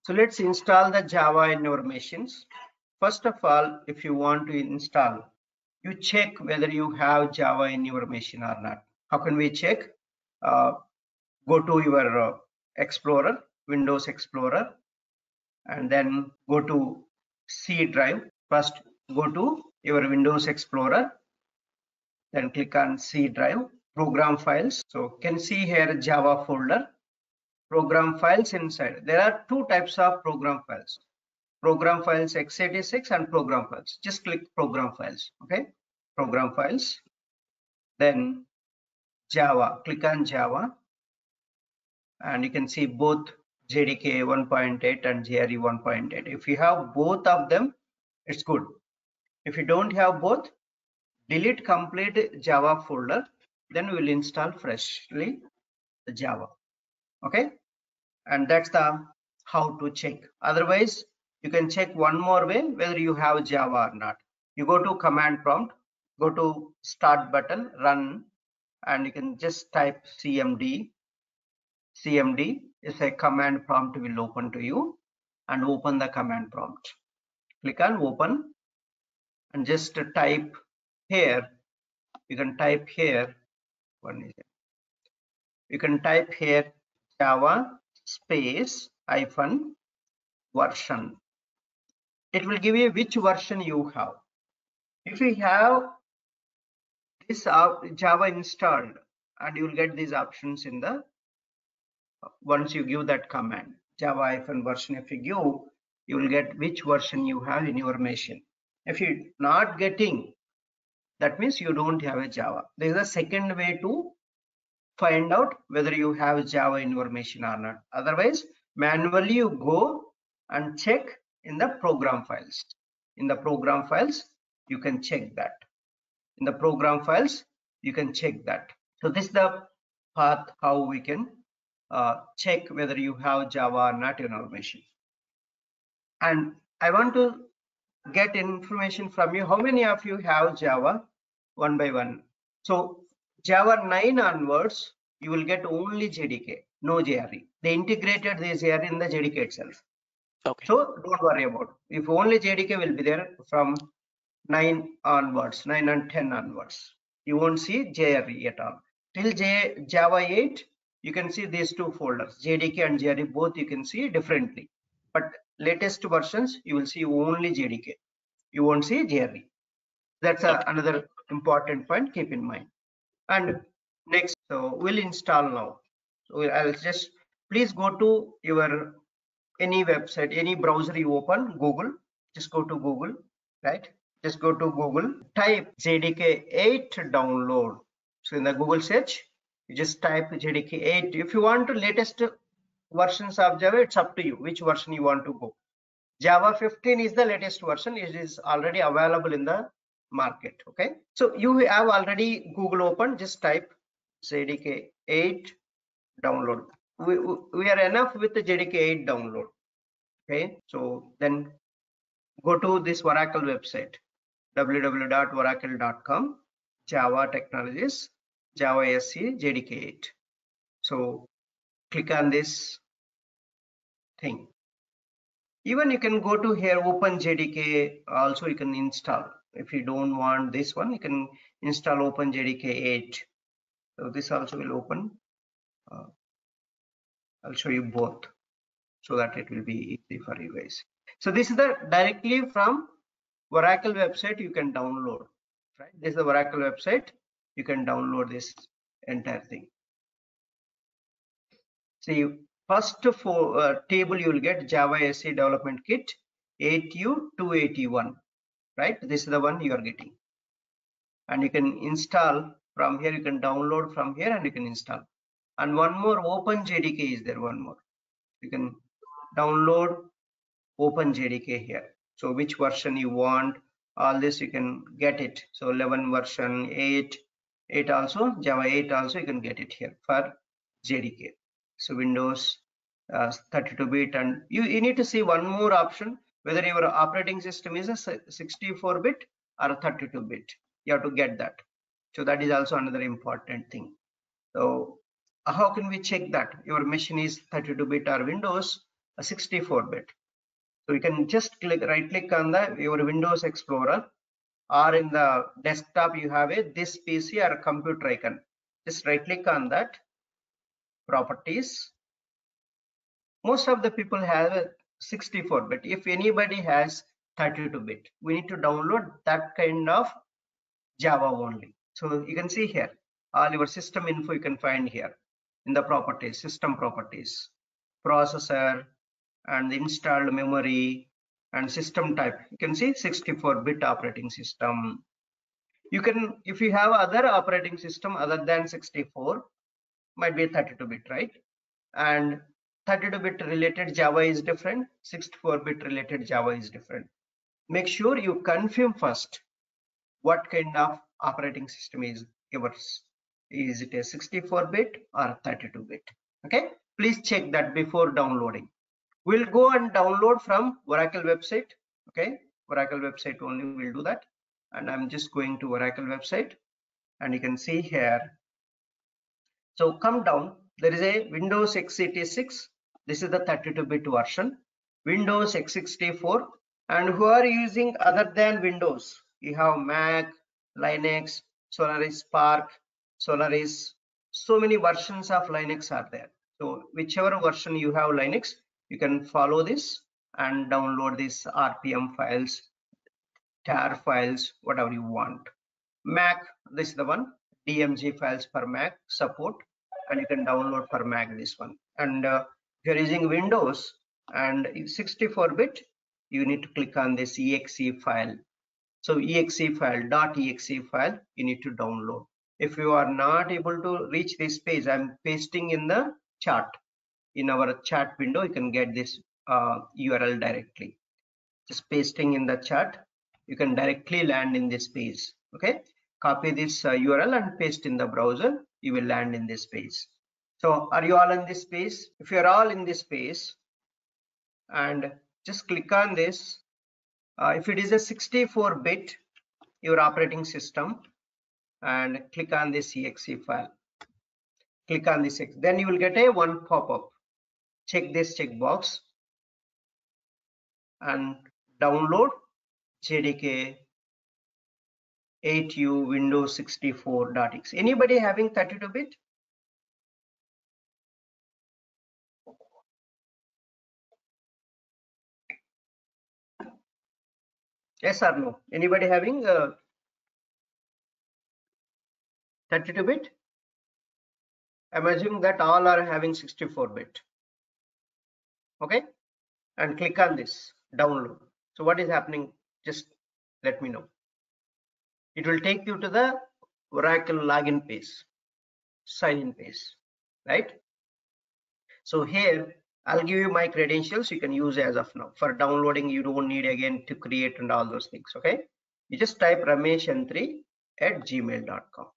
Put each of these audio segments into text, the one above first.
So let's install the Java in your machines. First of all, if you want to install, you check whether you have Java in your machine or not. How can we check? Go to your Explorer, Windows Explorer, and then go to C drive. First, go to your Windows Explorer, then click on C drive, program files. So can see here Java folder, program files inside. There are two types of program files. Program files x86 and program files. Just click program files. Okay, program files. Then Java. Click on Java, and you can see both JDK 1.8 and JRE 1.8. If you have both of them, it's good. If you don't have both, delete complete Java folder. Then we will install freshly the Java. Okay, and that's the how to check. Otherwise, you can check one more way whether you have Java or not. You go to command prompt, go to start button, run, and you can just type cmd. Cmd is a command prompt will open to you, and open the command prompt. Click on open and just type here. You can type here. You can type here Java space hyphen version. It will give you which version you have. If you have this Java installed, and you will get these options in the once you give that command Java hyphen version. If you give, you will get which version you have in your machine. If you're not getting, that means you don't have a Java. There is a second way to find out whether you have Java in your machine or not. Otherwise, manually you go and check in the program files. In the program files, you can check that. In the program files, you can check that. So this is the path how we can check whether you have Java or not in our machine. And I want to get information from you. How many of you have Java? One by one. So Java 9 onwards, you will get only JDK, no JRE. They integrated the JRE in the JDK itself. Okay. So don't worry about it. If only JDK will be there from 9 onwards, 9 and 10 onwards. You won't see JRE at all. Till Java 8, you can see these two folders, JDK and JRE, both you can see differently. But latest versions, you will see only JDK. You won't see JRE. That's another important point, keep in mind. And next, so we'll install now. So I'll just, please go to your any website, any browser you open, Google, just go to Google, right? Just go to Google, type JDK 8 download. So in the Google search, you just type JDK 8. If you want to latest versions of Java, it's up to you which version you want to go. Java 15 is the latest version. It is already available in the market. Okay, so you have already Google open, just type JDK 8 download. We are enough with the JDK 8 download. Okay, so then go to this Oracle website, www.oracle.com, Java Technologies, Java SE JDK 8. So click on this thing. Even you can go to here, open JDK, also you can install. If you don't want this one, you can install open JDK 8. So this also will open. I'll show you both so that it will be easy for you guys. So this is the directly from Oracle website you can download, right? This is the Oracle website. You can download this entire thing. See, first table you will get Java SE Development Kit 8U281, right? This is the one you are getting, and you can install from here. You can download from here and you can install. And one more, Open JDK is there. One more, you can download Open JDK here. So which version you want, all this you can get it. So 11 version, 8 also, Java 8 also you can get it here for JDK. So Windows 32-bit, and you need to see one more option, whether your operating system is a 64-bit or a 32-bit. You have to get that. So that is also another important thing. So how can we check that your machine is 32-bit or Windows? a 64-bit. So you can just right click on your Windows Explorer, or in the desktop you have this PC or computer icon. Just right click on that, properties. Most of the people have a 64-bit. If anybody has 32-bit, we need to download that kind of Java only. So you can see here, all your system info you can find here in the properties, system properties, processor, and the installed memory and system type. You can see 64-bit operating system. You can, if you have other operating system other than 64, might be 32-bit, right? And 32-bit related Java is different, 64-bit related Java is different. Make sure you confirm first what kind of operating system is yours. Is it a 64-bit or 32-bit? Okay, please check that before downloading. We'll go and download from Oracle website. Okay, Oracle website only will do that. And I'm just going to Oracle website, and you can see here. So come down, there is a Windows x86. This is the 32-bit version. Windows x64. And who are using other than Windows? You have Mac, Linux, Solaris Spark, Solaris. So many versions of Linux are there. So whichever version you have Linux, you can follow this and download these RPM files, tar files, whatever you want. Mac, this is the one, DMG files for Mac support, and you can download for Mac this one. And if you're using Windows and 64-bit, you need to click on this exe file. So exe file, .exe file, you need to download. If you are not able to reach this page, I'm pasting in the chat. In our chat window, you can get this URL directly. Just pasting in the chat, you can directly land in this page. Okay, copy this URL and paste in the browser, you will land in this page. So are you all in this page? If you're all in this page, and just click on this, if it is a 64-bit your operating system, and click on this exe file, click on this, then you will get a one pop-up. Check this checkbox and download JDK 8U Windows 64.exe. Anybody having 32-bit? Yes or no? Anybody having 32-bit? I'm assuming that all are having 64-bit. Okay, and click on this download. So what is happening? Just let me know. It will take you to the Oracle login page, sign in page, right? So here I'll give you my credentials, you can use as of now. For downloading, you don't need again to create and all those things. Okay, you just type rameshn3@gmail.com.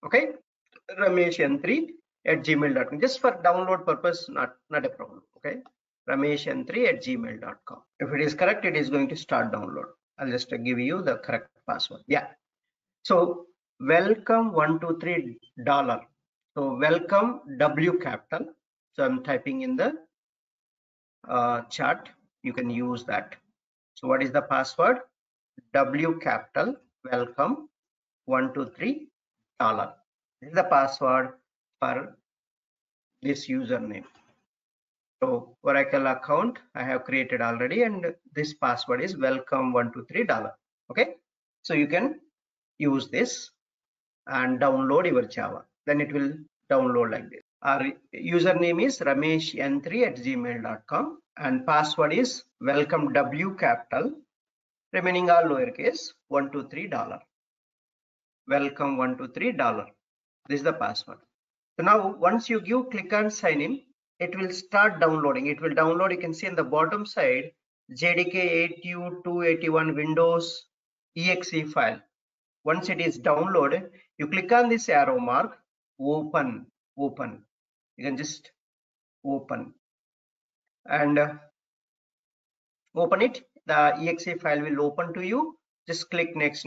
okay, rameshn3@gmail.com. just for download purpose, not a problem. Okay, rameshn3@gmail.com. if it is correct, it is going to start download. I'll just give you the correct password. Yeah, so welcome $123. So welcome W capital. So I'm typing in the chat, you can use that. So what is the password? W capital, welcome $123. This is the password for this username. So Oracle account I have created already, and this password is welcome $123. Okay, so you can use this and download your Java. Then it will download like this. Our username is rameshn3@gmail.com and password is welcome W capital, remaining all lowercase, $123. Welcome $123. This is the password. So now once you click on sign in, it will start downloading. It will download. You can see on the bottom side JDK 8U281 Windows exe file. Once it is downloaded, you click on this arrow mark, open. You can just open and open it. The exe file will open to you. Just click next.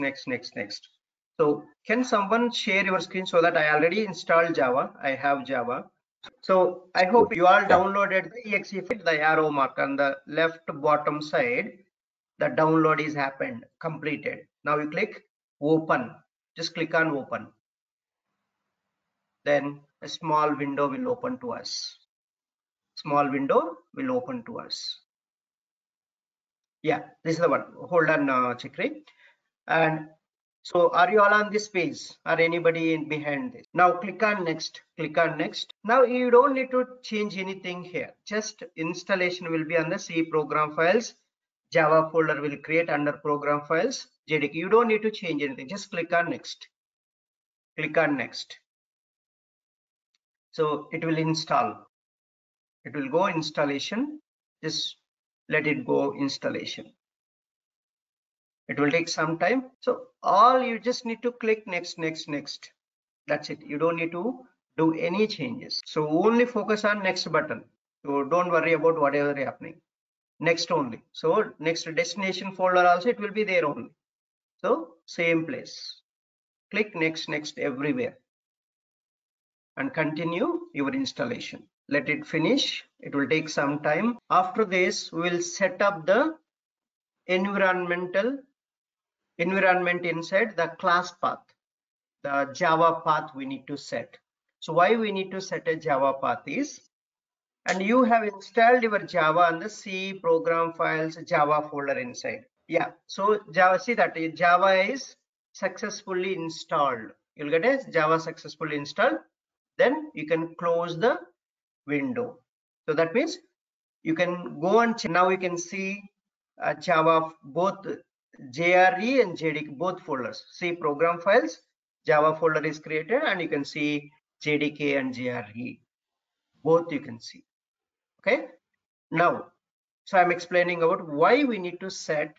So can someone share your screen so that I already installed Java? I have Java. So I hope you all downloaded the exe file, the arrow mark on the left bottom side. The download is happened, completed. Now you click open. Just click on open. Then a small window will open to us. Small window will open to us. Yeah, this is the one. Hold on, Chikri. And so are you all on this page or anybody in behind this? Now click on next, click on next. Now you don't need to change anything here. Just installation will be on the C program files. Java folder will create under program files, JDK. You don't need to change anything. Just click on next. Click on next. So it will install. It will go installation. Just let it go installation. It will take some time. So all you just need to click next, next, next. That's it. You don't need to do any changes. So only focus on next button. So don't worry about whatever is happening. Next only. So next destination folder also it will be there only. So same place. Click next, next everywhere and continue your installation. Let it finish. It will take some time. After this, we will set up the environment inside the class path. The Java path we need to set. So why we need to set a Java path is, and you have installed your Java on the C program files Java folder inside. Yeah, so Java, see that Java is successfully installed. You'll get a Java successfully installed. Then you can close the window. So that means you can go and check. Now you can see Java, both JRE and JDK, both folders. See program files, Java folder is created, and you can see JDK and JRE. Both you can see. Okay. Now, so I'm explaining about why we need to set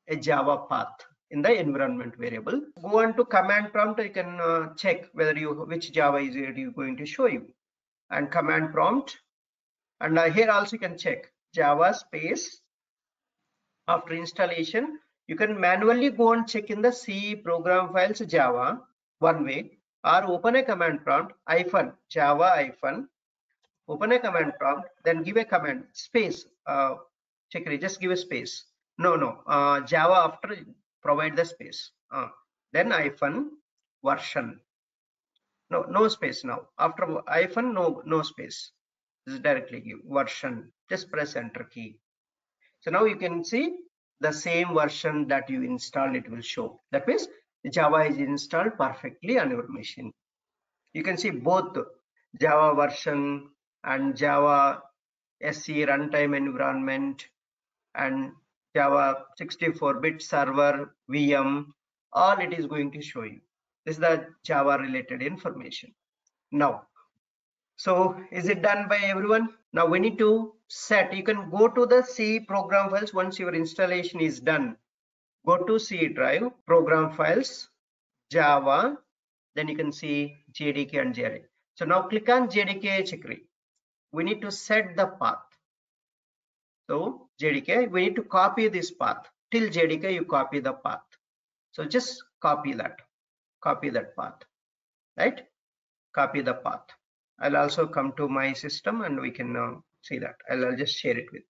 a Java path in the environment variable. Go on to command prompt. You can check whether which Java is it going to show you, and command prompt. And here also you can check Java space. After installation, you can manually go and check in the C program files Java one way, or open a command prompt -Java open a command prompt, then give a command space. Check it, just give a space. No, Java after provide the space. Then -version. No space now. After no space. Just directly give version. Just press enter key. So now you can see the same version that you installed, it will show. That means Java is installed perfectly on your machine. You can see both Java version and Java SE runtime environment and Java 64-bit server VM, all it is going to show you. This is the Java related information. Now, so is it done by everyone? Now we need to set, you can go to the C program files once your installation is done. Go to C drive, program files, Java, then you can see JDK and JRE. So now click on JDK Chikri. We need to set the path. So JDK, we need to copy this path. Till JDK, you copy the path. So just copy that path, right? Copy the path. I'll also come to my system and we can see that. I'll just share it with.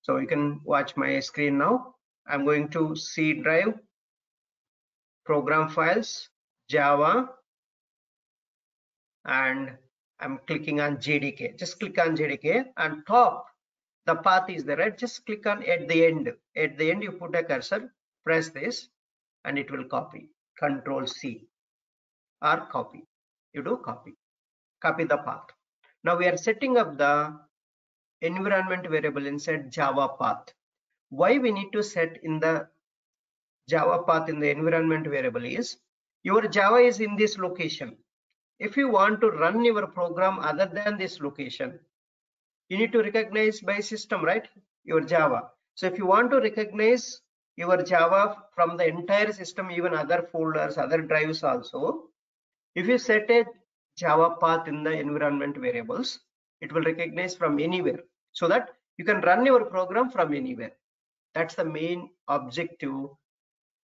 So you can watch my screen now. I'm going to C drive, program files, Java, and I'm clicking on JDK. Just click on JDK and top, the path is there, right? Just click on at the end. At the end, you put a cursor, press this, and it will copy. Control C or copy. You do copy the path. Now we are setting up the environment variable inside Java path. Why we need to set in the Java path in the environment variable is, your Java is in this location. If you want to run your program other than this location, you need to recognize by system, right? Your Java. So if you want to recognize your Java from the entire system, even other folders, other drives also, if you set a Java path in the environment variables, it will recognize from anywhere, so that you can run your program from anywhere. That's the main objective,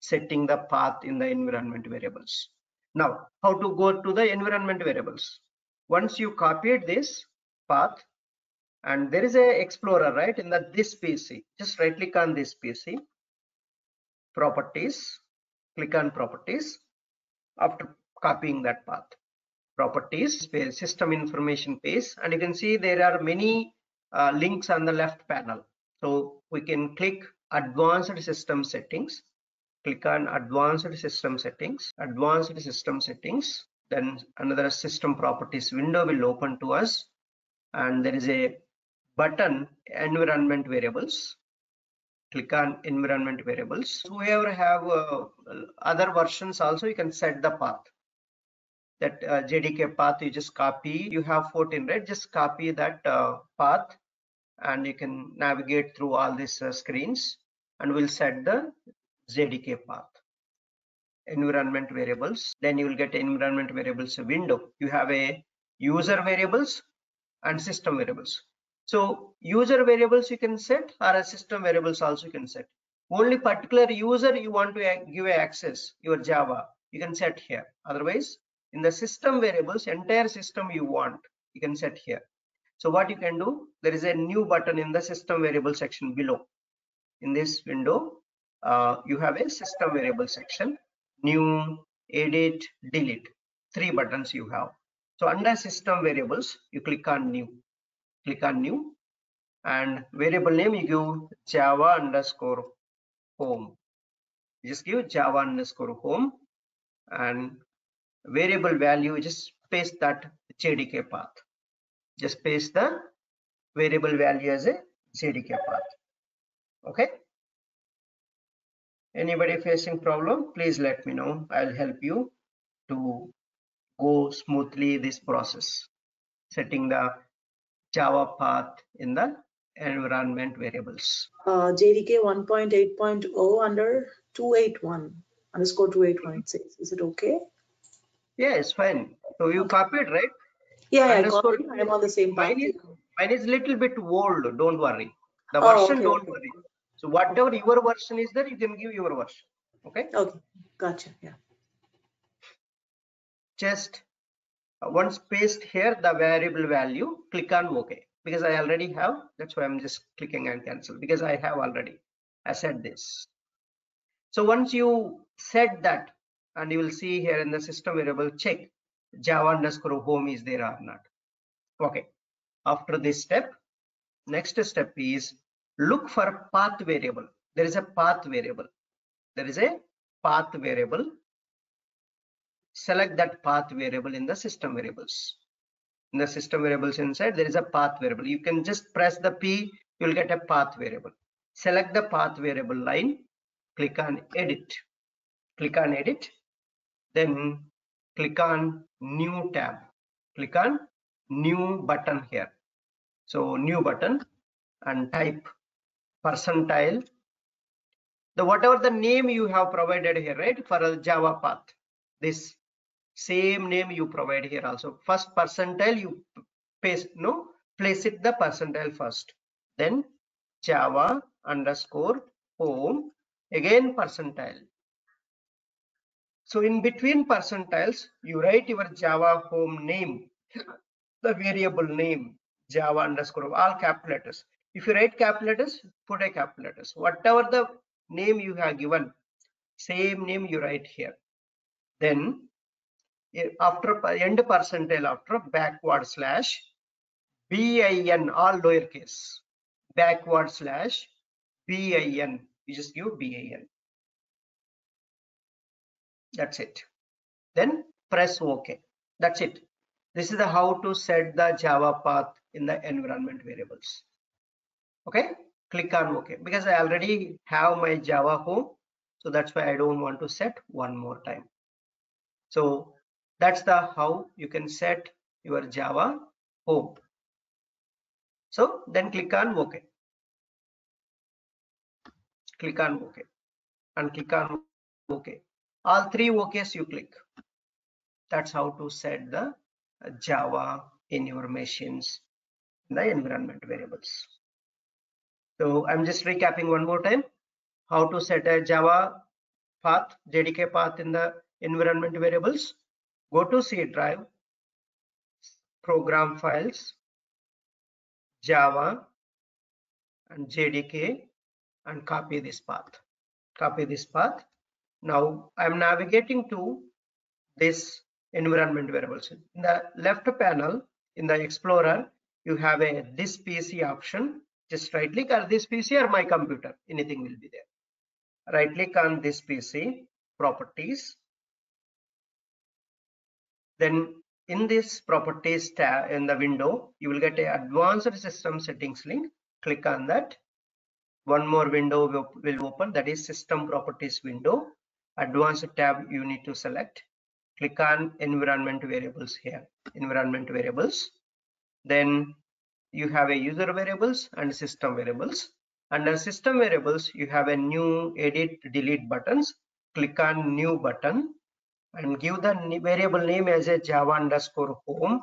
setting the path in the environment variables. Now, how to go to the environment variables? Once you copied this path, and there is a explorer right in this PC, just right click on this PC, properties, click on properties after copying that path. Properties, system information page, and you can see there are many links on the left panel. So we can click advanced system settings, click on advanced system settings, then another system properties window will open to us, and there is a button environment variables. Click on environment variables. Whoever have other versions also, you can set the path. That JDK path you just copy. You have 14, right? Just copy that path, and you can navigate through all these screens, and we'll set the JDK path. Environment variables. Then you will get environment variables window. You have a user variables and system variables. So user variables you can set, or a system variables also you can set. Only particular user you want to give access your Java, you can set here. Otherwise, in the system variables, entire system you want, you can set here. So what you can do, there is a new button in the system variable section below. In this window, you have a system variable section, new, edit, delete, 3 buttons you have. So under system variables, you click on new, and variable name you give Java underscore home. You just give Java underscore home, and variable value, just paste that JDK path. Just paste the variable value as a JDK path. Okay. Anybody facing problem, please let me know. I'll help you to go smoothly this process, setting the Java path in the environment variables. JDK 1.8.0 under 281 underscore 281 it says. Is it okay? Yeah, it's fine. So you copied, right? Yeah, I copied. I'm on the same path. Mine is little bit old. Don't worry. The version, don't worry. So whatever your version is there, you can give your version. Okay. Okay. Gotcha. Yeah. Just once paste here the variable value, click on OK, because I already have. That's why I'm just clicking and cancel, because I have already. I said this. So once you set that, and you will see here in the system variable, check Java underscore home is there or not. Okay. After this step, next step is look for path variable. There is a path variable. Select that path variable in the system variables. In the system variables inside, there is a path variable. You can just press the P, you'll get a path variable. Select the path variable line, click on edit. Then click on new tab. Click on new button here. So new button, and type percentile, whatever the name you have provided here, right, for a Java path, this same name you provide here also. First percentile you place it the percentile first, then Java underscore home, again percentile. So in between percentiles, you write your Java home name, the variable name Java underscore, all capital letters. If you write capital letters, put a capital letters. Whatever the name you have given, same name you write here. Then after end percentile, after backward slash bin, all lowercase, backward slash bin, you just give bin. That's it. Then press OK. That's it. This is how to set the Java path in the environment variables. Okay, click on OK, because I already have my Java home, so that's why I don't want to set one more time. So that's the how you can set your Java home. So then click on OK. Click on OK and click on OK. All 3 OKs you click. That's how to set the Java in your machines in the environment variables. So I'm just recapping one more time how to set a Java path, JDK path in the environment variables. Go to C drive, program files, Java and JDK, and copy this path. Copy this path. Now I'm navigating to this environment variables. In the left panel, in the Explorer, you have a this PC option. Just right click on this PC or my computer, anything will be there. Right click on this PC, properties. Then in this properties tab in the window, you will get a advanced system settings link. Click on that. One more window will open, that is system properties window. Advanced tab you need to select. Click on environment variables here, environment variables. Then you have a user variables and system variables. Under system variables, you have a new edit delete buttons. Click on new button and give the variable name as a Java underscore home,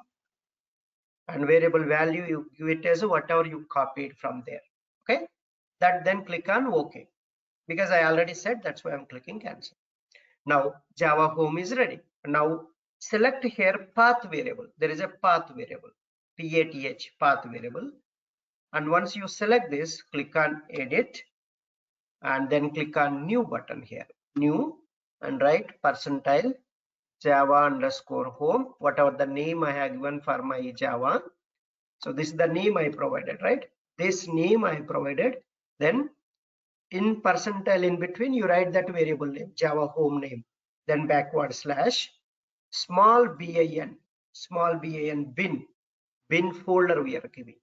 and variable value you give it as whatever you copied from there. Okay, that then click on OK, because I already said, that's why I'm clicking cancel. Now Java home is ready. Now select here path variable. There is a path variable, PATH, path variable. And once you select this, click on edit and then click on new button here, new, and write percentile Java underscore home, whatever the name I have given for my Java. So this is the name I provided, right? This name I provided. Then in percentile in between, you write that variable name, Java home name, then backward slash small bin, bin folder we are giving.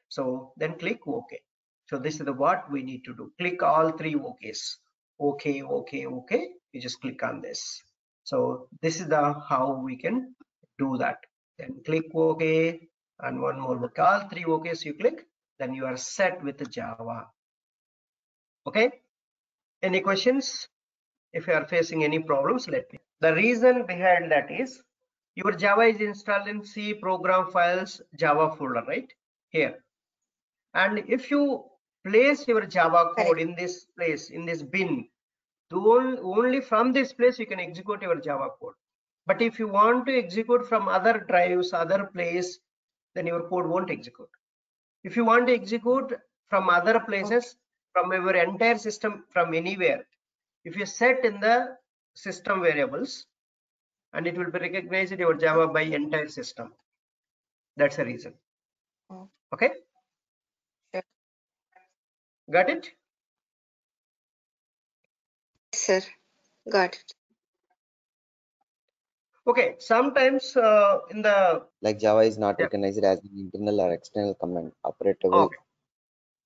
So then click OK. So this is the what we need to do. Click all three OKs. OK, OK, OK. You just click on this. So this is the how we can do that. Then click OK and one more OK. All three OKs you click, then you are set with the Java. Okay. Any questions? If you are facing any problems, let me. The reason behind that is your Java is installed in C program files Java folder, right? Here. And if you place your Java code in this place, in this bin, only from this place you can execute your Java code. But if you want to execute from other drives, other place, then your code won't execute. If you want to execute from other places, from your entire system, from anywhere, if you set in the system variables, and it will be recognized your Java by entire system. That's the reason. Okay. Got it? Sir, got it. Okay, sometimes in the like Java is not recognized as an internal or external command operatable. Okay.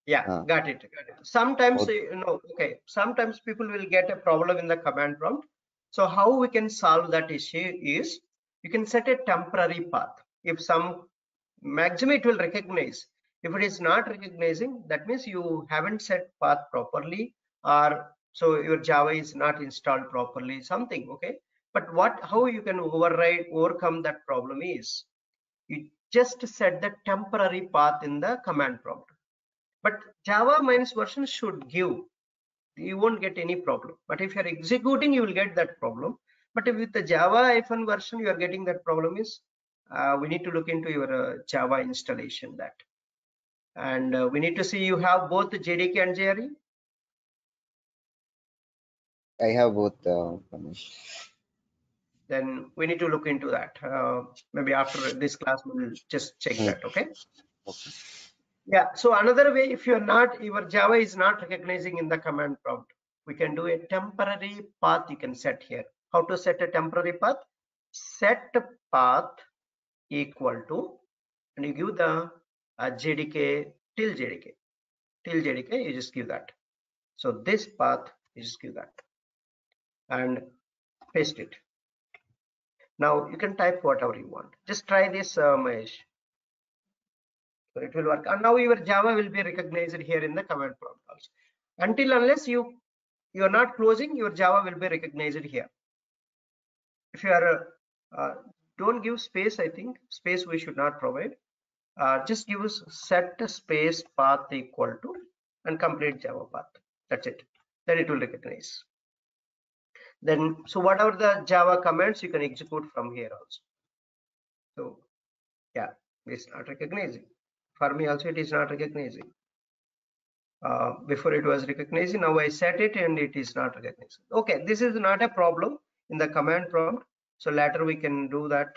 Yeah, got it. Sometimes okay, sometimes people will get a problem in the command prompt. So how we can solve that issue is you can set a temporary path. If some maximum it will recognize. If it is not recognizing, that means you haven't set path properly, or so your Java is not installed properly, something. Okay, but how you can overcome that problem is you just set the temporary path in the command prompt. But Java minus version should give, you won't get any problem. But if you're executing, you will get that problem. But if with the Java - version you are getting that problem is we need to look into your Java installation that. And we need to see you have both the JDK and JRE. I have both. Then we need to look into that. Maybe after this class, we'll just check that. Okay. Yeah. So another way, if your Java is not recognizing in the command prompt, we can do a temporary path. You can set here. How to set a temporary path? Set path equal to, and you give the JDK till JDK. Till JDK, you just give that. So this path, you just give that and paste it. Now you can type whatever you want. Just try this, Mahesh. So it will work. And now your Java will be recognized here in the command prompt also. Until unless you are not closing, your Java will be recognized here. If you are don't give space, I think space we should not provide. Just give us set space path equal to and complete Java path. That's it. Then it will recognize. Then so whatever the Java commands you can execute from here also. So Yeah, it's not recognizing. For me also, it is not recognizing. Before it was recognizing, now I set it and it is not recognizing. Okay, this is not a problem in the command prompt. So later we can do that.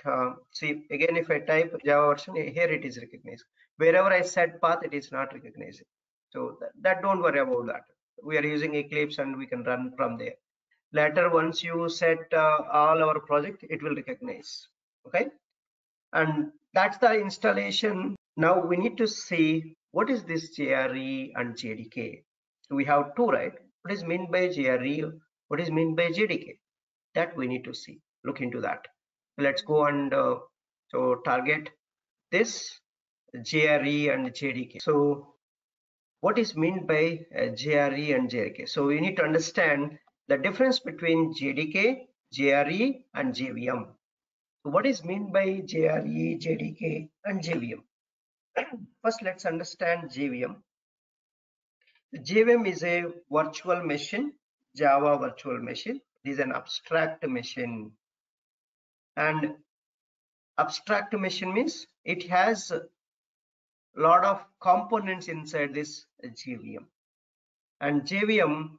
See, again, if I type Java version, here it is recognized. Wherever I set path, it is not recognizing. So that don't worry about that. We are using Eclipse and we can run from there. Later, once you set all our project, it will recognize. Okay, and that's the installation. Now we need to see what is this JRE and JDK. So we have two, right? What is meant by JRE? What is meant by JDK? That we need to see. Look into that. Let's go and so target this JRE and JDK. So what is meant by JRE and JDK? So we need to understand the difference between JDK, JRE, and JVM. So what is meant by JRE, JDK, and JVM? First, let's understand JVM. JVM is a virtual machine, Java virtual machine. It is an abstract machine. And abstract machine means it has a lot of components inside this JVM. And JVM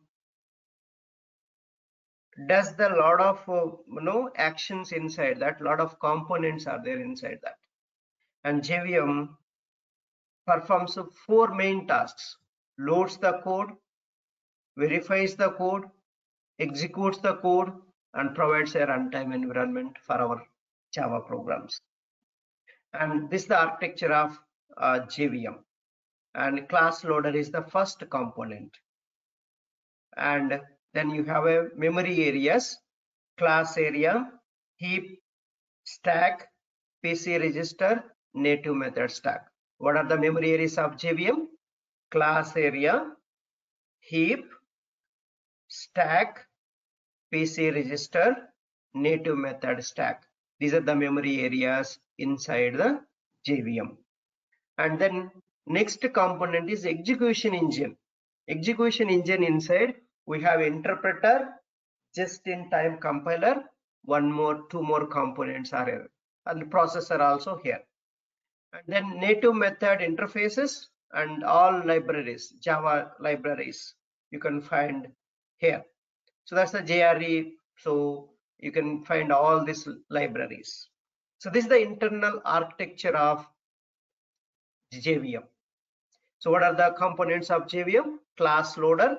does the lot of actions inside that. Lot of components are there inside that. And JVM performs 4 main tasks: loads the code, verifies the code, executes the code, and provides a runtime environment for our Java programs. And this is the architecture of JVM. And class loader is the first component. And then you have a memory areas, class area, heap, stack, PC register, native method stack. What are the memory areas of JVM? Class area, heap, stack, PC register, native method stack. These are the memory areas inside the JVM. And then next component is execution engine. Execution engine inside we have interpreter, just-in-time compiler, two more components are here, and the processor also here. And then native method interfaces and all libraries, Java libraries you can find here. So that's the JRE. So you can find all these libraries. So this is the internal architecture of JVM. So what are the components of JVM? Class loader,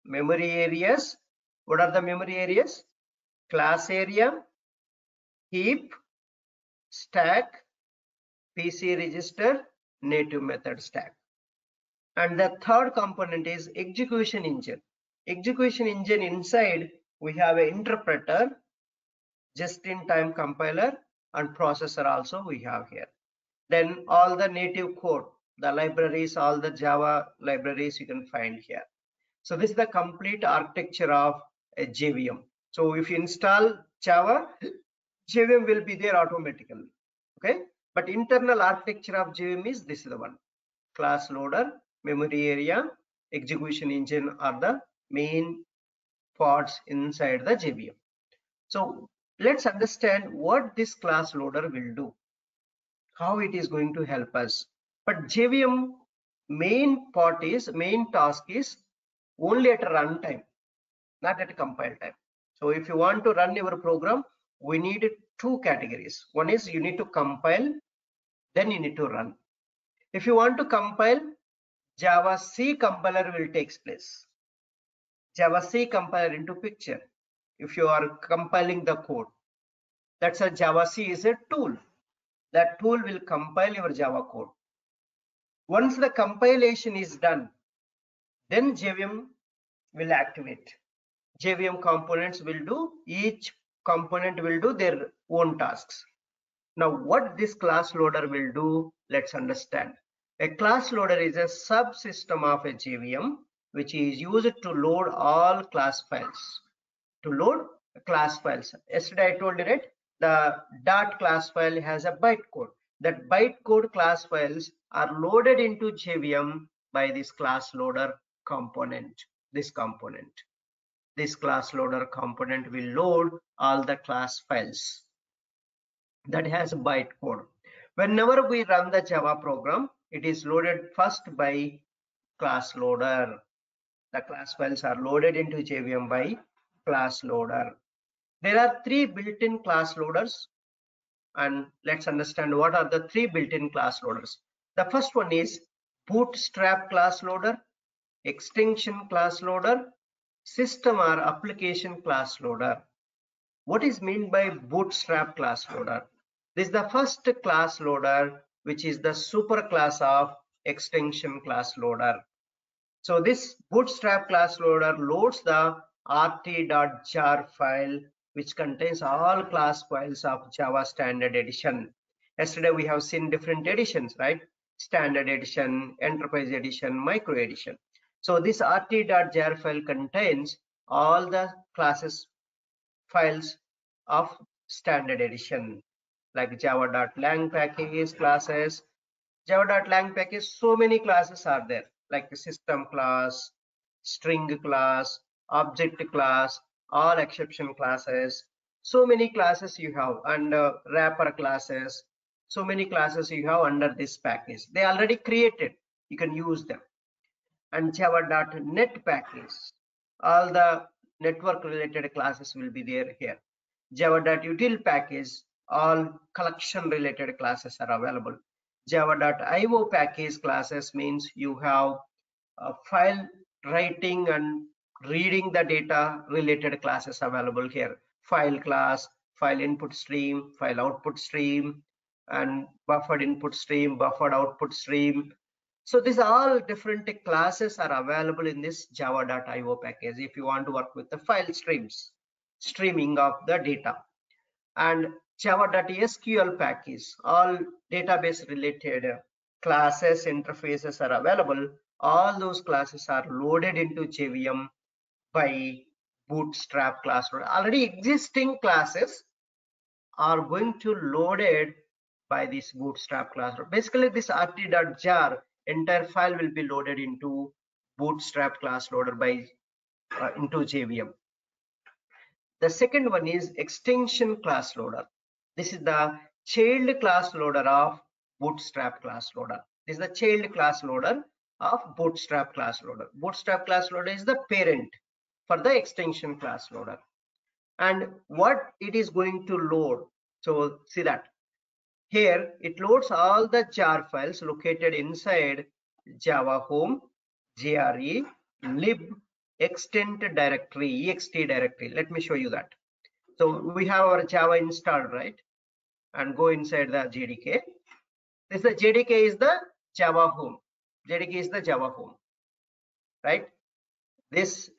memory areas. What are the memory areas? Class area, heap, stack, PC register, native method stack. And the third component is execution engine. Execution engine inside we have an interpreter, just-in-time compiler, and processor also we have here. Then all the native code, the libraries, all the Java libraries you can find here. So this is the complete architecture of a JVM. So if you install Java, JVM will be there automatically. Okay, but internal architecture of JVM is this is the one: class loader, memory area, execution engine are the main parts inside the JVM. So let's understand what this class loader will do, how it is going to help us. But JVM main task is only at a runtime, not at a compile time. So if you want to run your program, we need 2 categories. One is you need to compile, then you need to run. If you want to compile, Java C compiler will take place. Java C compiler into picture. If you are compiling the code, that's a Java C is a tool. That tool will compile your Java code. Once the compilation is done, then JVM will activate. JVM components will do, each component will do their own tasks. Now what this class loader will do, let's understand. A class loader is a subsystem of a JVM which is used to load all class files. To load class files. Yesterday I told you, right? The dot class file has a bytecode. That bytecode class files are loaded into JVM by this class loader component. This class loader component will load all the class files that has bytecode. Whenever we run the Java program, it is loaded first by class loader. The class files are loaded into JVM by class loader. There are three built-in class loaders, and let's understand what are the three built-in class loaders. The first one is bootstrap class loader, extension class loader, system or application class loader. What is meant by bootstrap class loader? This is the first class loader, which is the super class of extension class loader. So this bootstrap class loader loads the rt.jar file, which contains all class files of Java Standard Edition. Yesterday we have seen different editions, right? Standard Edition, Enterprise Edition, Micro Edition. So this rt.jar file contains all the classes files of Standard Edition, like java.lang package classes. Java.lang package, so many classes are there, like the system class, string class, object class, all exception classes. So many classes you have, and wrapper classes. So many classes you have under this package. They already created. You can use them. And java.net package, all the network related classes will be there here. Java.util package, all collection related classes are available. Java.io package classes means you have file writing and reading the data related classes available here. File class, file input stream, file output stream, and buffered input stream, buffered output stream. So these all different classes are available in this java.io package if you want to work with the file streams, streaming of the data. And java.sql package, all database related classes, interfaces are available. All those classes are loaded into JVM by bootstrap class loader. Already existing classes are going to loaded by this bootstrap class loader. Basically this rt.jar entire file will be loaded into bootstrap class loader by into JVM. The second one is extension class loader. This is the child class loader of bootstrap class loader. This is the child class loader of bootstrap class loader. Bootstrap class loader is the parent for the extension class loader. And what it is going to load, so see that here it loads all the jar files located inside Java home, JRE, lib, extent directory, ext directory. Let me show you that. So we have our Java installed, right? And go inside the JDK. This the JDK is the Java home. JDK is the Java home, right? This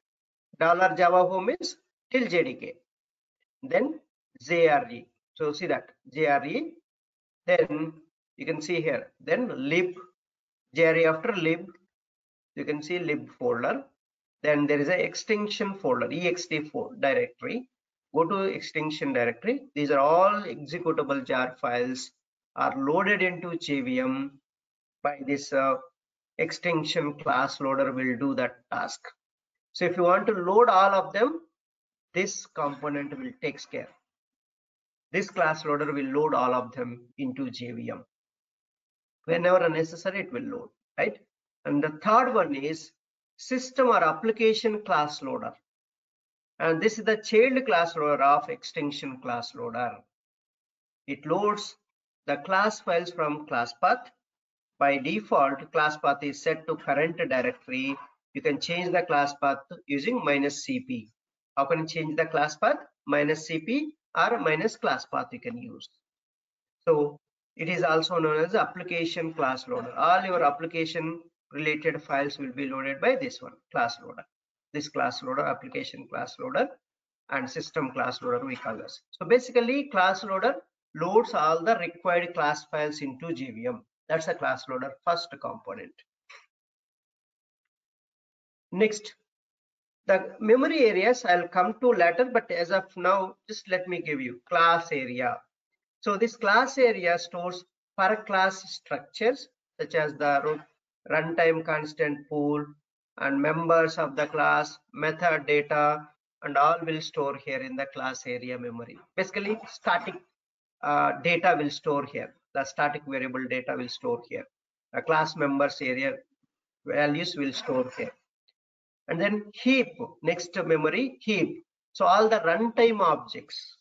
$Java home is till JDK. Then JRE. So see that JRE. Then you can see here. Then lib, JRE after lib. You can see lib folder. Then there is a extension folder, ext directory. Go to extension directory. These are all executable jar files are loaded into JVM by this extension class loader will do that task. So if you want to load all of them, this component will take care. This class loader will load all of them into JVM. Whenever necessary, it will load, right? And the third one is system or application class loader. And this is the child class loader of extension class loader. It loads the class files from class path. By default, class path is set to current directory. You can change the class path using -cp. How can you change the class path? -cp or -class path you can use. So it is also known as application class loader. All your application related files will be loaded by this one, class loader. This class loader, application class loader, and system class loader we call this. So basically class loader loads all the required class files into JVM. That's a class loader first component. Next, the memory areas I'll come to later, but as of now, just let me give you class area. So this class area stores per class structures such as the runtime constant pool and members of the class, method data, and all will store here in the class area memory. Basically static data will store here. the static variable data will store here. The class members area values will store here. And then heap, next memory, heap. So all the runtime objects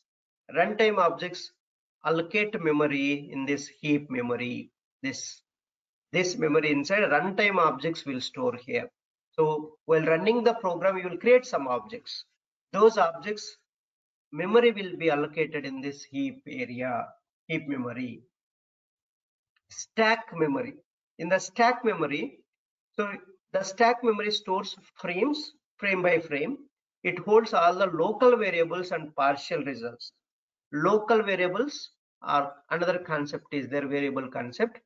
allocate memory in this heap memory. This memory inside runtime objects will store here. So while running the program, you will create some objects. Those objects memory will be allocated in this heap area, heap memory. Stack memory. In the stack memory, so the stack memory stores frames, frame by frame. It holds all the local variables and partial results. Local variables are another concept, is their variable concept.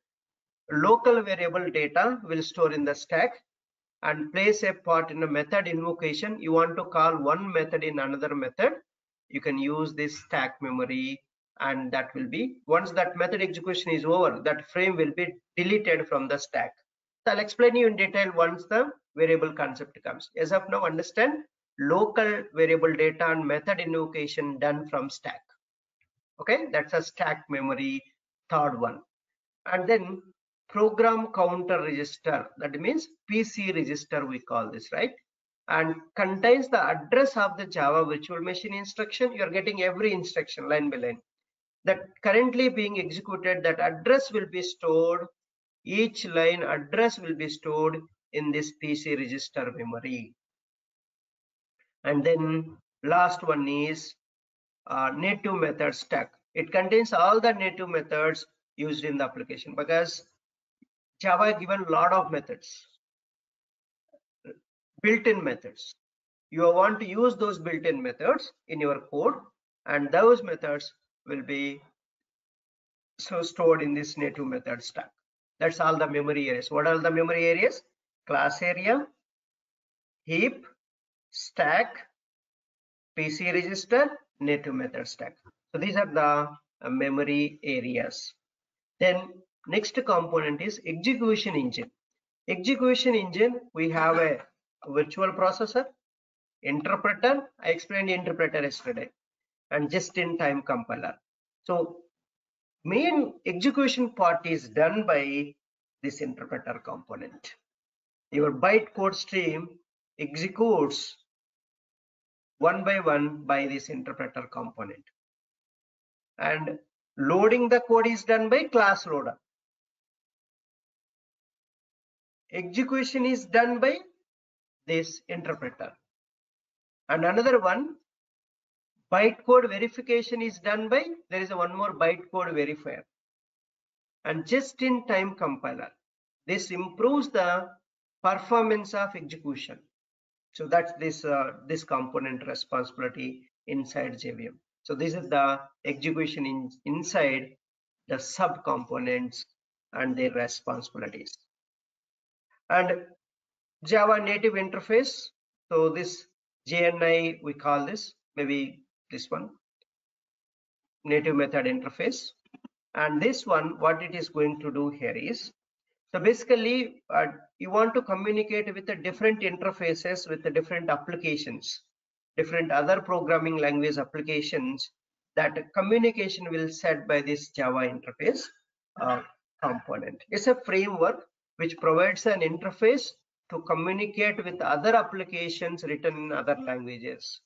Local variable data will store in the stack and plays a part in a method invocation. You want to call one method in another method, you can use this stack memory, and that will be, once that method execution is over, that frame will be deleted from the stack. So I'll explain you in detail once the variable concept comes. As of now, understand local variable data and method invocation done from stack. Okay, that's a stack memory, third one. And then program counter register, that means PC register we call this, right? And contains the address of the Java virtual machine instruction. You are getting every instruction line by line that currently being executed. That address will be stored, each line address will be stored in this PC register memory. And then last one is native method stack. It contains all the native methods used in the application, because Java given a lot of methods, built-in methods. You want to use those built-in methods in your code, and those methods will be so stored in this native method stack. That's all the memory areas. What are the memory areas? Class area, heap, stack, PC register, native method stack. So these are the memory areas. Then next component is execution engine. Execution engine, we have a virtual processor, interpreter. I explained interpreter yesterday, and just-in-time compiler. So main execution part is done by this interpreter component. Your bytecode stream executes one by one by this interpreter component, and loading the code is done by class loader. Execution is done by this interpreter. And another one, bytecode verification is done by, there is one more bytecode verifier. And just-in-time compiler. This improves the performance of execution. So that's this component responsibility inside JVM. So this is the execution inside the sub components and their responsibilities. And Java native interface. So this JNI, we call this, maybe this one, native method interface. And this one, what it is going to do here is, so basically you want to communicate with the different interfaces, with the different applications, different other programming language applications. That communication will set by this Java interface component. It's a framework which provides an interface to communicate with other applications written in other languages.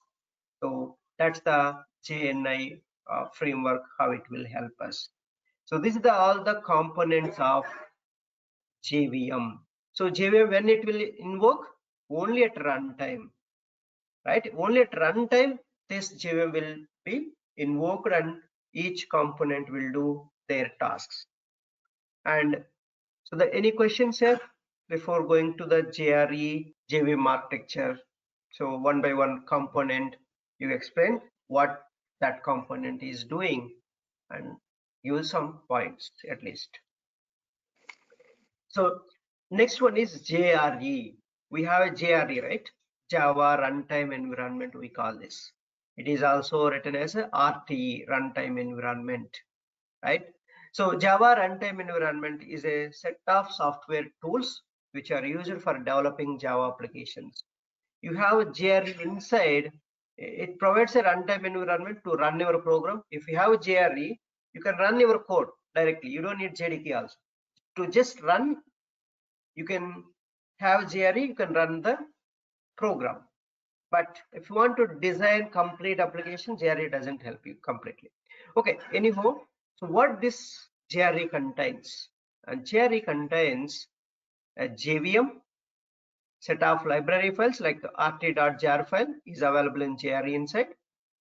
So that's the JNI framework, how it will help us. So this is all the components of JVM. So JVM, when it will invoke? Only at runtime, right? Only at runtime this JVM will be invoked, and each component will do their tasks. And so any questions here before going to the JRE JVM architecture? So one by one component, you explain what that component is doing and give some points at least. So next one is JRE. We have a JRE, right? Java Runtime Environment, we call this. It is also written as a RTE, Runtime Environment, right? So Java Runtime Environment is a set of software tools which are used for developing Java applications. You have a JRE inside. It provides a runtime environment to run your program. If you have a JRE, you can run your code. directly. You don't need JDK also. To just run, you can have JRE, you can run the program. But if you want to design complete application, JRE doesn't help you completely. Okay, anyhow, so what this JRE contains? And JRE contains a JVM, set of library files like rt.jar file is available in JRE inside.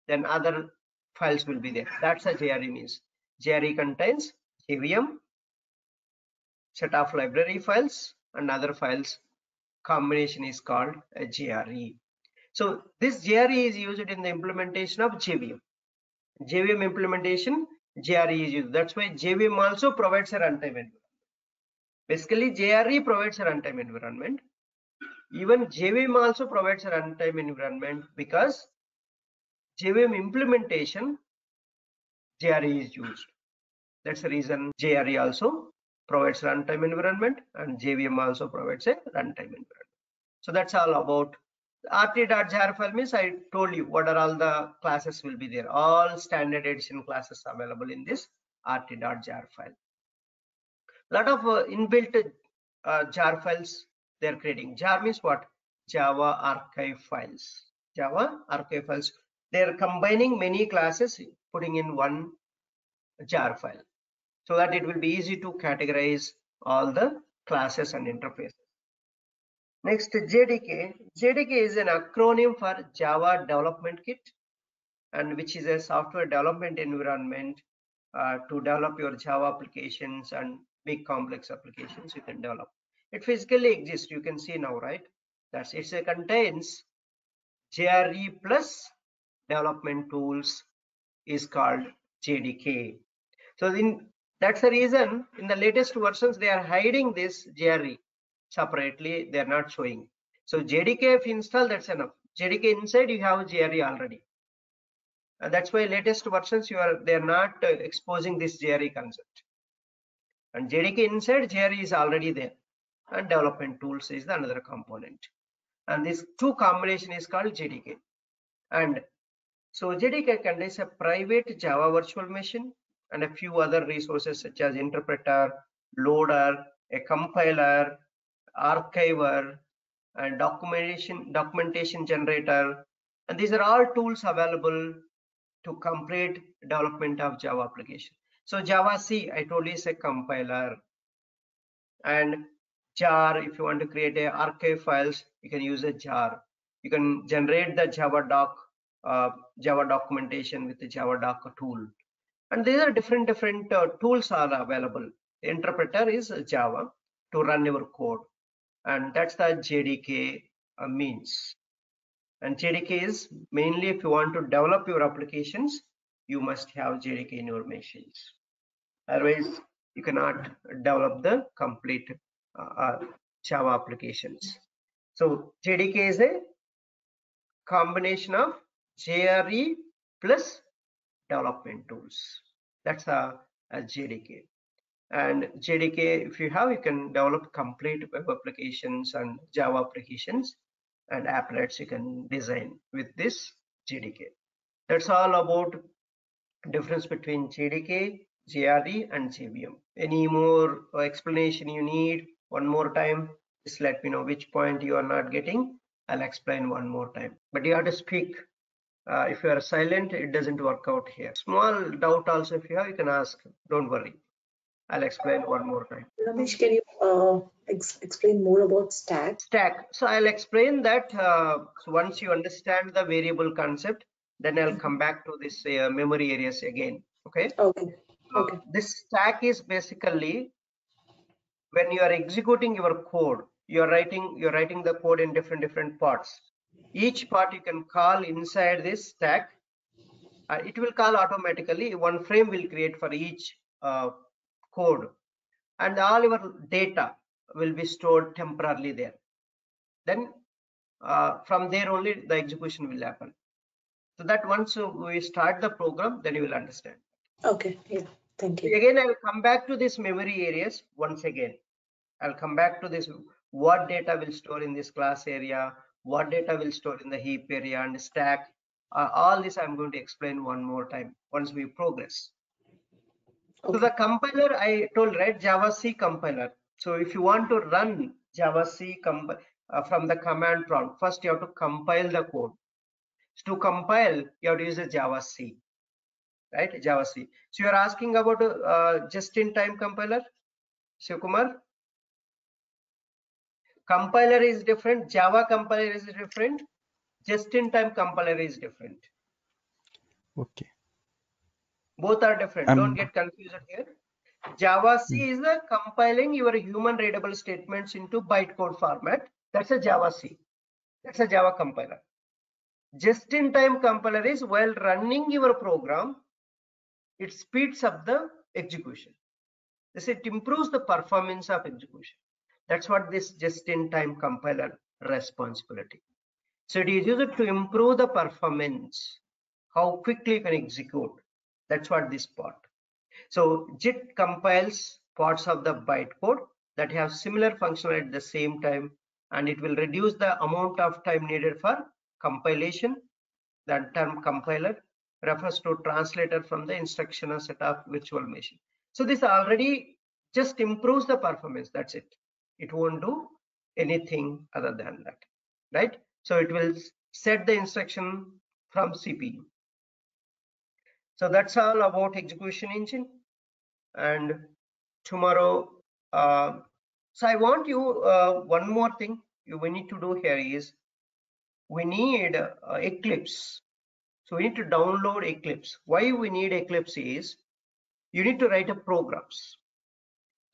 Then other files will be there. That's a JRE means. JRE contains JVM, set of library files, and other files. Combination is called a JRE. So this JRE is used in the implementation of JVM. JVM implementation, JRE is used. That's why JVM also provides a runtime environment. Basically, JRE provides a runtime environment. Even JVM also provides a runtime environment because JVM implementation, JRE is used. That's the reason JRE also provides runtime environment and JVM also provides a runtime environment. So that's all about rt.jar file means I told you what are all the classes will be there. All standard edition classes available in this rt.jar file. Lot of inbuilt jar files they're creating. Jar means what? Java archive files. Java archive files. They're combining many classes, putting in one jar file, so that it will be easy to categorize all the classes and interfaces. Next, JDK. JDK is an acronym for Java Development Kit, and which is a software development environment to develop your Java applications and big complex applications you can develop. It physically exists. You can see now, right? It contains JRE plus development tools is called JDK. So that's the reason in the latest versions they are hiding this JRE separately. They are not showing. So JDK if install, that's enough. JDK inside you have JRE already. And that's why latest versions they're not exposing this JRE concept. And JDK inside JRE is already there. And development tools is the another component. And this two combination is called JDK. And so JDK contains a private Java virtual machine and a few other resources such as interpreter, loader, a compiler, archiver, and documentation generator. And these are all tools available to complete development of Java application. So Java C, I told you, is a compiler. And jar, if you want to create a archive files, you can use a jar. You can generate the Java documentation with the Java doc tool. And these are different tools are available. The interpreter is Java to run your code, and that's the JDK means. And JDK is mainly if you want to develop your applications, you must have JDK in your machines. Otherwise, you cannot develop the complete Java applications. So JDK is a combination of JRE plus development tools. That's a JDK. And JDK, if you have, you can develop complete web applications and Java applications and applets you can design with this JDK. That's all about difference between JDK, JRE, and JVM. Any more explanation you need one more time, just let me know which point you are not getting. I'll explain one more time. But you have to speak. If you are silent, it doesn't work out here. Small doubt also if you have, you can ask. Don't worry. I'll explain one more time. Ramesh, can you explain more about stack? Stack. So I'll explain that so once you understand the variable concept, then I'll come back to this memory areas again. Okay. Okay. Okay. This stack is basically when you are executing your code, you're writing the code in different parts. Each part you can call inside this stack. It will call automatically. One frame will create for each code, and all your data will be stored temporarily there. Then from there only the execution will happen. So that once we start the program, then you will understand. Okay. Yeah. Thank you. Again, I will come back to this memory areas once again. I'll come back to this. What data will store in this class area? What data will store in the heap area and stack? All this I'm going to explain one more time once we progress. So the compiler I told, right, Java C compiler. So if you want to run Java C from the command prompt, first you have to compile the code. So to compile, you have to use a Java C, right? Java C. So you are asking about a just-in-time compiler, Shivakumar? Compiler is different, Java compiler is different, just-in-time compiler is different. Okay. Both are different. Don't get confused here. Java C is the compiling your human readable statements into bytecode format. That's a Java C. That's a Java compiler. Just-in-time compiler is while running your program, it speeds up the execution. This it improves the performance of execution. That's what this just-in-time compiler responsibility. So it is used to improve the performance, how quickly you can execute. That's what this part. So JIT compiles parts of the bytecode that have similar functionality at the same time, and it will reduce the amount of time needed for compilation. That term compiler refers to translator from the instructional set of virtual machine. So this already just improves the performance. That's it. It won't do anything other than that, right? So it will set the instruction from CPU. So that's all about execution engine. And tomorrow, so I want you one more thing we need to do here is we need Eclipse. So we need to download Eclipse. Why we need Eclipse is you need to write a programs.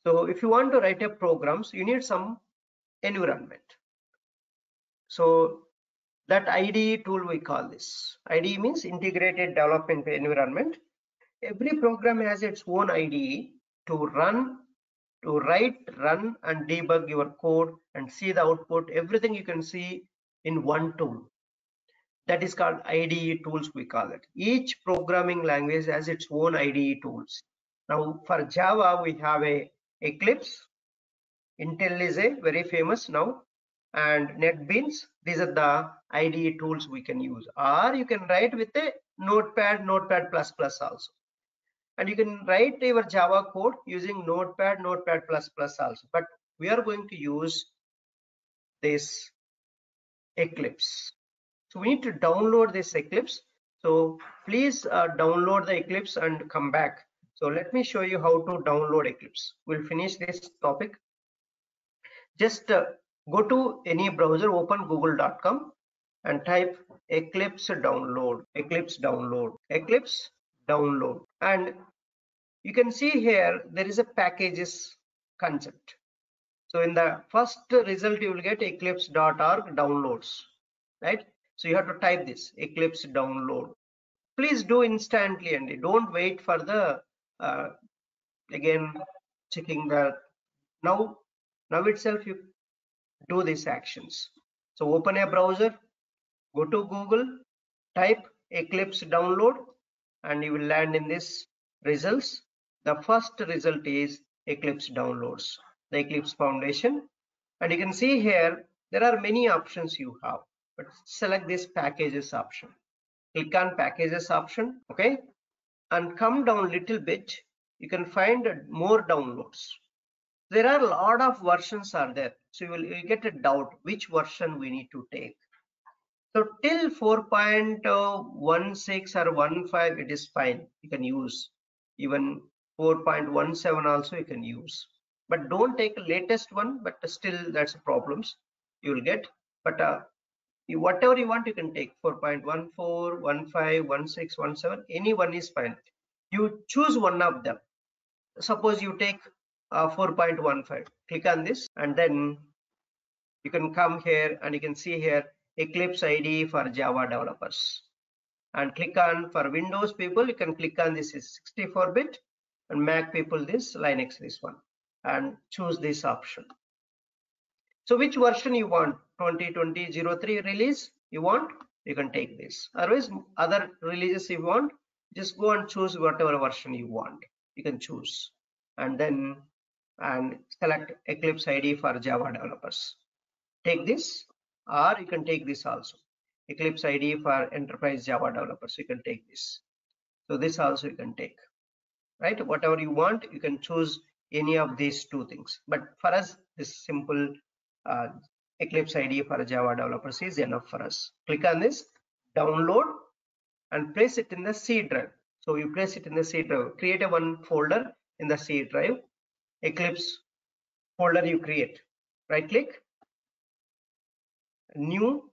So if you want to write a programs, you need some environment. So that IDE tool we call this. IDE means integrated development environment. Every program has its own IDE to run, to write, run, and debug your code and see the output. Everything you can see in one tool. That is called IDE tools, we call it. Each programming language has its own IDE tools. Now for Java, we have a Eclipse, IntelliJ, very famous now, and NetBeans. These are the IDE tools we can use. Or you can write with a Notepad, Notepad++ also. And you can write your Java code using Notepad, Notepad++ also. But we are going to use this Eclipse. So we need to download this Eclipse. So please download the Eclipse and come back. So let me show you how to download Eclipse. We'll finish this topic. Just go to any browser, open google.com and type Eclipse download, Eclipse download, Eclipse download. And you can see here there is a packages concept. So in the first result you will get eclipse.org downloads, right? So you have to type this Eclipse download. Please do instantly and don't wait for the again checking the now itself you do these actions. So open a browser, go to Google, type Eclipse download, and you will land in this results. The first result is Eclipse downloads, the Eclipse Foundation. And you can see here there are many options you have, but select this packages option. Click on packages option, okay, and come down a little bit. You can find more downloads. There are a lot of versions are there, so you will get a doubt which version we need to take. So till 4.16 or 15 it is fine, you can use. Even 4.17 also you can use, but don't take the latest one. But still that's problems you will get. But whatever you want you can take, 4.14, 15, 16, 17, any one is fine. You choose one of them. Suppose you take 4.15, click on this, and then you can come here and you can see here Eclipse IDE for Java developers, and click on, for Windows people you can click on this is 64-bit, and Mac people this Linux, this one, and choose this option. So which version you want, 2020-03 release you want, you can take this. Otherwise other releases you want, just go and choose whatever version you want, you can choose, and then select Eclipse IDE for Java developers. Take this, or you can take this also, Eclipse IDE for enterprise Java developers, you can take this. So this also you can take. right? Whatever you want, you can choose any of these two things. But for us, this simple Eclipse IDE for Java developers is enough for us. Click on this, download, and place it in the C drive. So you place it in the C drive. Create a one folder in the C drive. Eclipse folder you create. Right click, new,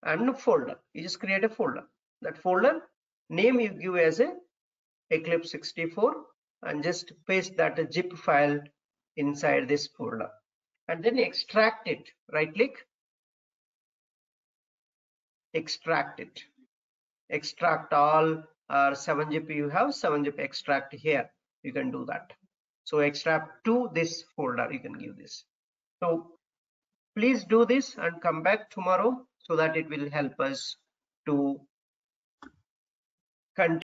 and folder. You just create a folder. That folder name you give as a Eclipse 64 and just paste that zip file inside this folder and then extract it. Right click, extract it, extract all 7-zip. You have 7-zip extract here, you can do that. So extract to this folder, you can give this. So please do this and come back tomorrow so that it will help us to continue